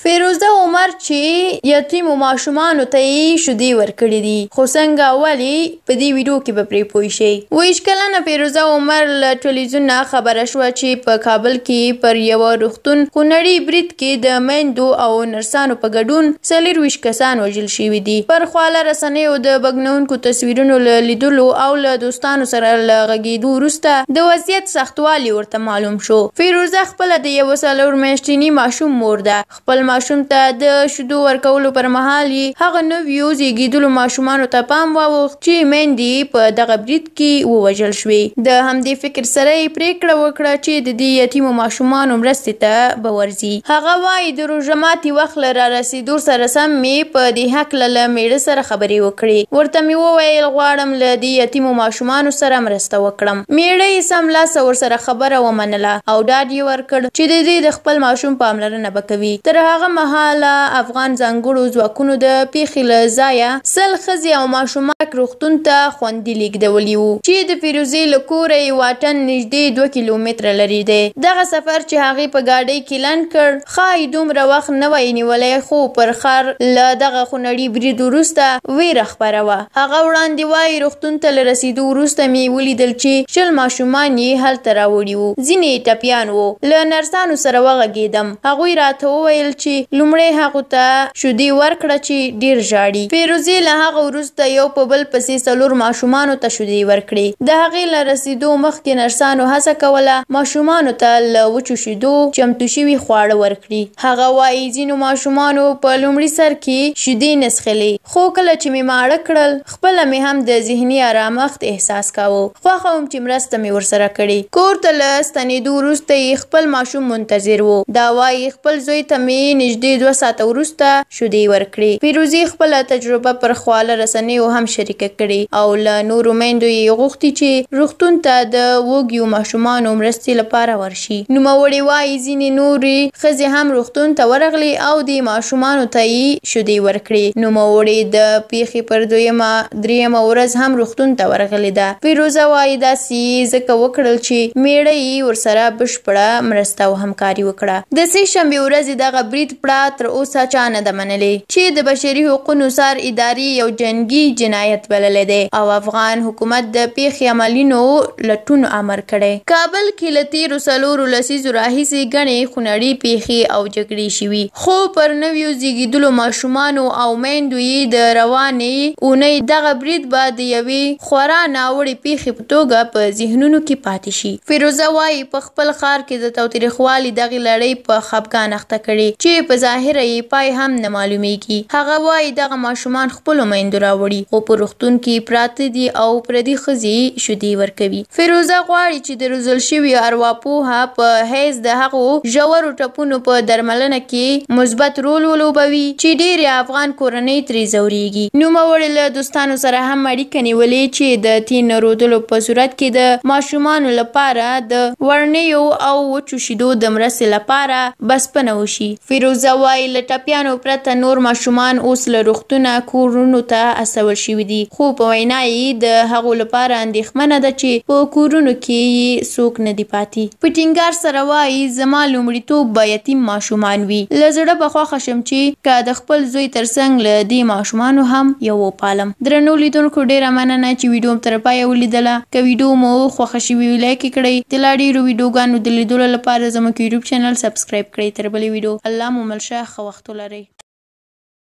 فیروزه عمر چې یتیمو ماشومانو ته یې شیدې ورکړې دي، خو څنګه ولې په دې ویډیو کې به پرې پوه شئ. 20 کلنه فیروزه عمر له ټلویزیون نه خبره شوه چې په کابل کې پر یوه روغتون خونړي برید کې د میندو او نرسانو په ګډون 24 کسان وژل شوي دي. پر خواله رسنیو د بګنونکو تصویرونو له لیدلو او له دوستانو سره له غږېدو وروسته د وضعیت سختوالی ورته معلوم شو. فیروزه خپله د 4 میاشتني ماشوم مور ده. خپل ماشوم ته د شیدو ورکولو پر مهال یې هغه نویو زیږېدلو ماشومانو ته پام واوښت چې میندې په دغه برید کې ووژل شوې. د همدې فکر سره یې پرېکړه وکړه چې د دې یتیمو ماشومانو مرستې ته به ورځي. هغه وایي د روژه ماتي وخت له رارسېدو سره سم مې په دې هکله له میړه سره خبرې وکړې. ورته مې وویل غواړم له دې یتیمو ماشومانو سره مرسته وکړم. میړه یې سملاسه ورسره خبره ومنله او ډاډ یې ورکړ چې د دې د خپل ماشوم پاملرنه به کوي. تر هغه مهاله افغان ځانګړو ځواکونو د پیښې له ځایه 100 ښځې او ماشومان روغتون ته خوندي لیږدولي وو چې د فیروزې له کوره یې واټن نږدې 2 کیلومتره لرې دی. دغه سفر چې هغې په ګاډۍ کې لنډ کړ ښایي دومره وخت نه وای نیولی، خو پر ښار له دغه خونړي برید وروسته ویره خپره وه. هغه وړاندې وایي روغتون ته له رسېدو وروسته مې ولیدل چې 20 ماشومان یې هلته راوړي وو، ځینې یې ټپیان وو. له نرسانو سره وغږېدم، هغوی راته وویل چې لومړی هغو ته شیدې ورکړه چې ډېر ژاړي. فیروزې له هغه وروسته یو په بل پسې 4 ماشومانو ته شیدې ورکړې. د هغې له رسېدو مخکې نرسانو هڅه کوله ماشومانو ته له وچو شیدو چمتو شوي خواړه ورکړي. هغه وایي ځینو ماشومانو په لومړي سر کې شیدې نه څښلې، خو کله چې مې ماړه کړل خپله مې هم د ذهني ارامښت احساس کاوه. خوښه وم چې مرسته مې ورسره کړې. کور ته له ستنېدو وروسته یې خپل ماشوم منتظر و. دا وایي خپل زوی ته مې نږدې 2 ساعته وروسته شیدې ورکړې. فیروزې خپله تجربه پر خواله رسنیو هم شریکه کړې او له نورو میندو یې غوښتي چې روغتون ته د وږیو ماشومانو مرستې لپاره ورشي. نوموړې وایي ځینې نورې ښځې هم روغتون ته ورغلې او د ماشومانو ته یې شیدې ورکړې. نوموړې د پیښې پر 2-3 ورځ هم روغتون ته ورغلې ده. فیروزه وایي داسې یې ځکه وکړل چې میړه یې ورسره بشپړه مرسته او همکاري وکړه. د سې شنبې ورځې دغه برید پړه تر اوسه چا نه ده منلې چې د بشري حقوقو څار ادارې یو جنګي جنایت بللی دی او افغان حکومت د پیښې عملونو لټون امر کړی. کابل کې له تېرو 4 لسیزو راهیسې ګڼې خونړۍ پیښې او جګړې شوي، خو پر نویو زیږېدلو ماشومانو او میندو یې د روانې اونۍ دغه برید به د یوې خورا ناوړې پیښې په توګه په ذهنونو کې پاتې شي. فیروزه وایي په خپل ښار کې د تاوتریخوالي دغې لړۍ په خپګان اخته کړې چې په ظاهره یې پای هم نه معلومیږي. هغه وایي دغه ماشومان خپلو میندو راوړي، خو په روغتون کې پراته دي او پردي ښځې شیدې ورکوي. فیروزه غواړي چې د روزل شویو ارواپوهه په حیث د هغو ژورو ټپونو په درملنه کې مثبت رول ولوبوي چې ډېرې افغان کورنۍ ترې ځورېږي. نوموړې له دوستانو سره هم اړیکه نیولې چې د تین رودلو په صورت کې د ماشومانو لپاره د ورنیو او وچو شیدو د مرستې لپاره بسپنه وشي. فیروزه وایي له ټپیانو پرته نور ماشومان اوس له روغتونه کورونو ته استول شوي دي، خو په وینا یې د هغو لپاره اندېښمنه ده چې په کورونو کې یې څوک نه دي پاتې. په ټینګار سره وایي زما لومړیتوب به یتیم ماشومان وي. له زړه به خوښه شم چې که د خپل زوی ترڅنګ له دې ماشومانو هم یو وپالم. درنو لیدونکو ډېره مننه چې ویډیو مو تر پایه ولیدله. که ویډیو مو خوښه شوي وي لایک یې کړئ. د لا ډېرو ویډیوګانو د لیدلو لپاره زموږ یوټیوب چینل سبسکرایب کړئ. تر بلې ویډیو الله مو مل شه. ښه وخت ولرئ.